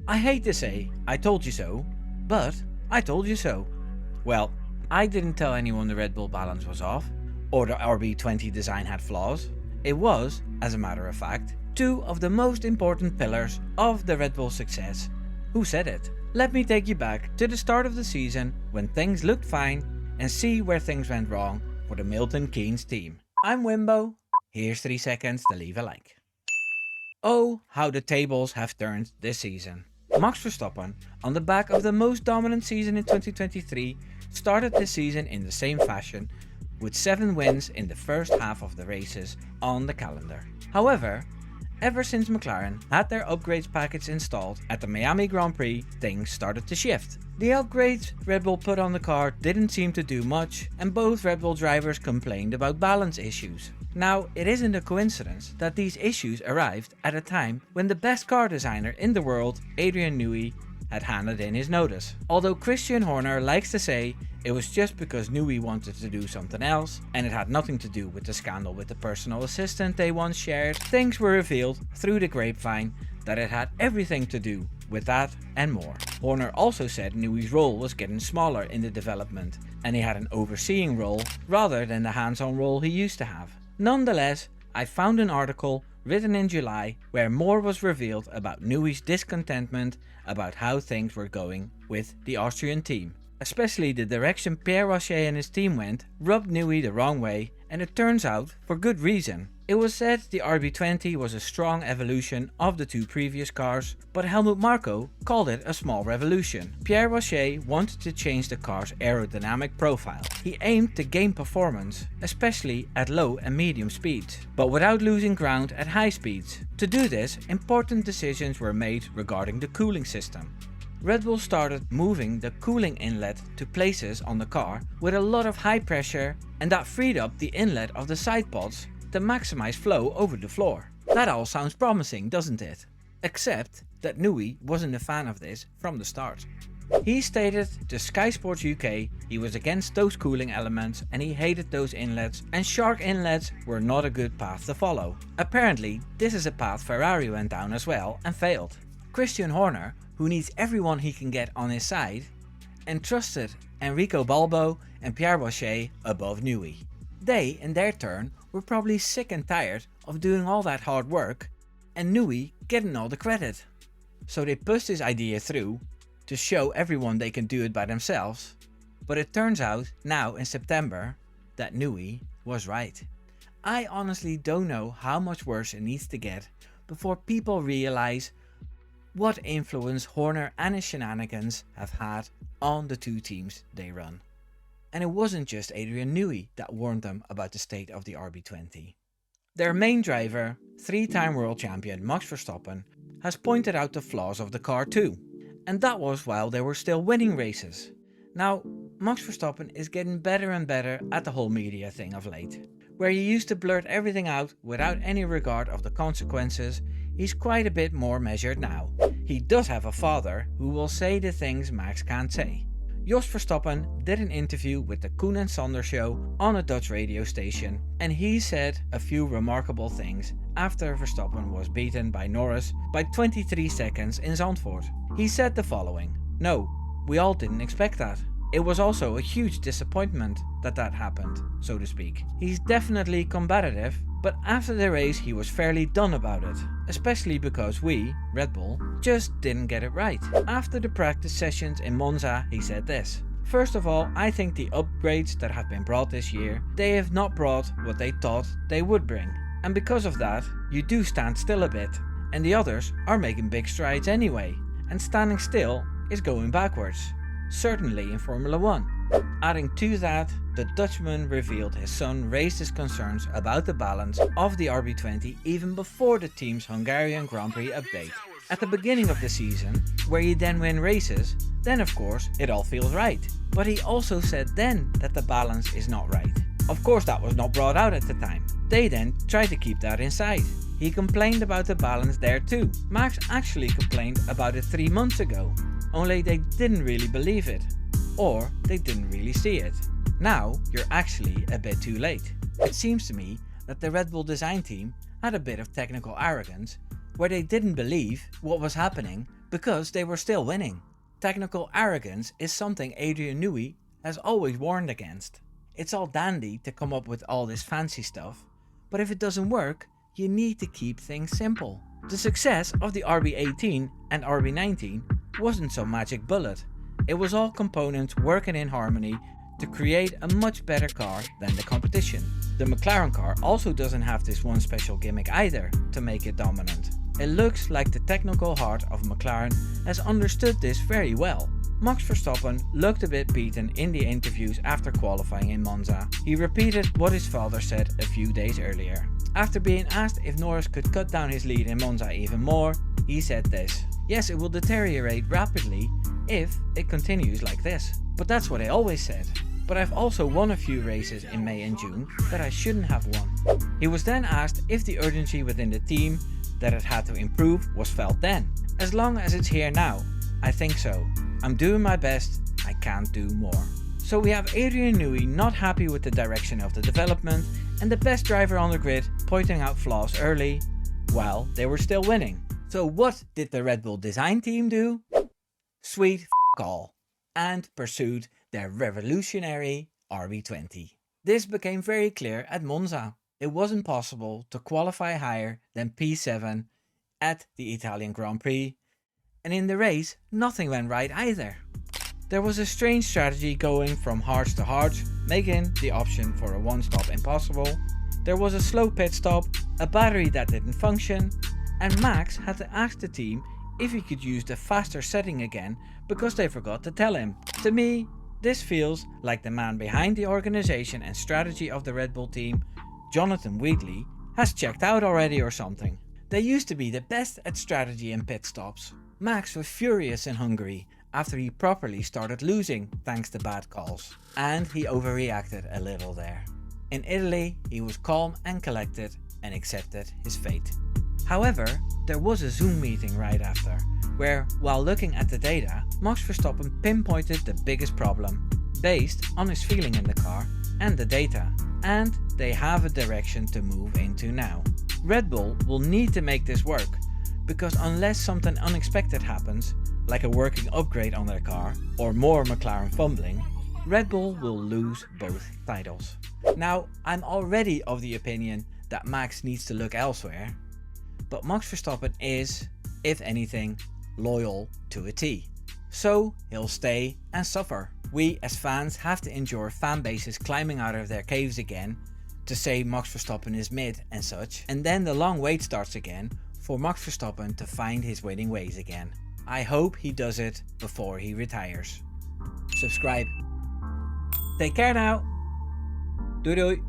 I hate to say I told you so, but I told you so. Well, I didn't tell anyone the Red Bull balance was off, or the RB20 design had flaws. It was, as a matter of fact, two of the most important pillars of the Red Bull success. Who said it? Let me take you back to the start of the season when things looked fine and see where things went wrong for the Milton Keynes team. I'm Wimbo. Here's 3 seconds to leave a like. Oh, how the tables have turned this season. Max Verstappen, on the back of the most dominant season in 2023, started the season in the same fashion, with 7 wins in the first half of the races on the calendar. However, ever since McLaren had their upgrades package installed at the Miami Grand Prix, things started to shift. The upgrades Red Bull put on the car didn't seem to do much, and both Red Bull drivers complained about balance issues. Now, it isn't a coincidence that these issues arrived at a time when the best car designer in the world, Adrian Newey, had handed in his notice. Although Christian Horner likes to say it was just because Newey wanted to do something else, and it had nothing to do with the scandal with the personal assistant they once shared, things were revealed through the grapevine that it had everything to do with that and more. Horner also said Newey's role was getting smaller in the development, and he had an overseeing role rather than the hands-on role he used to have. Nonetheless, I found an article written in July where more was revealed about Newey's discontentment about how things were going with the Austrian team. Especially the direction Pierre Rocher and his team went rubbed Newey the wrong way, and it turns out for good reason. It was said the RB20 was a strong evolution of the 2 previous cars, but Helmut Marko called it a small revolution. Pierre Rocher wanted to change the car's aerodynamic profile. He aimed to gain performance, especially at low and medium speeds, but without losing ground at high speeds. To do this, important decisions were made regarding the cooling system. Red Bull started moving the cooling inlet to places on the car with a lot of high pressure, and that freed up the inlet of the side pods to maximize flow over the floor. That all sounds promising, doesn't it? Except that Newey wasn't a fan of this from the start. He stated to Sky Sports UK he was against those cooling elements and he hated those inlets, and shark inlets were not a good path to follow. Apparently, this is a path Ferrari went down as well and failed. Christian Horner, who needs everyone he can get on his side, entrusted Enrico Balbo and Pierre Rocher above Newey. They, in their turn, were probably sick and tired of doing all that hard work and Newey getting all the credit. So they pushed his idea through to show everyone they can do it by themselves, but it turns out now in September that Newey was right. I honestly don't know how much worse it needs to get before people realize what influence Horner and his shenanigans have had on the 2 teams they run. And it wasn't just Adrian Newey that warned them about the state of the RB20. Their main driver, 3-time world champion Max Verstappen, has pointed out the flaws of the car too, and that was while they were still winning races. Now, Max Verstappen is getting better and better at the whole media thing of late. Where he used to blurt everything out without any regard of the consequences, he's quite a bit more measured now. He does have a father who will say the things Max can't say. Jos Verstappen did an interview with the Koen and Sander show on a Dutch radio station, and he said a few remarkable things after Verstappen was beaten by Norris by 23 seconds in Zandvoort. He said the following: "No, we all didn't expect that. It was also a huge disappointment that happened, so to speak. He's definitely combative, but after the race he was fairly done about it, especially because we, Red Bull, just didn't get it right." After the practice sessions in Monza, he said this: "First of all, I think the upgrades that have been brought this year, they have not brought what they thought they would bring. And because of that, you do stand still a bit, and the others are making big strides anyway, and standing still is going backwards. Certainly in Formula 1. Adding to that, the Dutchman revealed his son raised his concerns about the balance of the RB20 even before the team's Hungarian Grand Prix update. At the beginning of the season, where you then win races, then of course it all feels right. But he also said then that the balance is not right. Of course that was not brought out at the time. They then tried to keep that inside. He complained about the balance there too. Max actually complained about it 3 months ago. Only they didn't really believe it, or they didn't really see it. Now you're actually a bit too late. It seems to me that the Red Bull design team had a bit of technical arrogance, where they didn't believe what was happening Because they were still winning. Technical arrogance is something Adrian Newey has always warned against. It's all dandy to come up with all this fancy stuff, but if it doesn't work, you need to keep things simple. The success of the RB18 and RB19 wasn't some magic bullet. It was all components working in harmony to create a much better car than the competition. The McLaren car also doesn't have this one special gimmick either to make it dominant. It looks like the technical heart of McLaren has understood this very well. Max Verstappen looked a bit beaten in the interviews after qualifying in Monza. He repeated what his father said a few days earlier. After being asked if Norris could cut down his lead in Monza even more, he said this: "Yes, it will deteriorate rapidly if it continues like this. But that's what I always said. But I've also won a few races in May and June that I shouldn't have won." He was then asked if the urgency within the team that it had to improve was felt then. "As long as it's here now, I think so. I'm doing my best, I can't do more." So we have Adrian Newey not happy with the direction of the development and the best driver on the grid pointing out flaws early, while they were still winning. So what did the Red Bull design team do? Sweet f*** all, and pursued their revolutionary RB20. This became very clear at Monza. It wasn't possible to qualify higher than P7 at the Italian Grand Prix, and in the race nothing went right either. There was a strange strategy going from hards to hards, making the option for a one-stop impossible. There was a slow pit stop, a battery that didn't function, and Max had to ask the team if he could use the faster setting again because they forgot to tell him. To me, this feels like the man behind the organization and strategy of the Red Bull team, Jonathan Wheatley, has checked out already or something. They used to be the best at strategy and pit stops. Max was furious in Hungary after he properly started losing thanks to bad calls, and he overreacted a little there. In Italy, he was calm and collected and accepted his fate. However, there was a Zoom meeting right after, where, while looking at the data, Max Verstappen pinpointed the biggest problem, based on his feeling in the car and the data, and they have a direction to move into now. Red Bull will need to make this work, because unless something unexpected happens, like a working upgrade on their car or more McLaren fumbling, Red Bull will lose both titles. Now, I'm already of the opinion that Max needs to look elsewhere, but Max Verstappen is, if anything, loyal to a T. So he'll stay and suffer. We as fans have to endure fan bases climbing out of their caves again to say Max Verstappen is mid and such, and then the long wait starts again for Max Verstappen to find his winning ways again. I hope he does it before he retires. Subscribe. Take care now. Doei doei.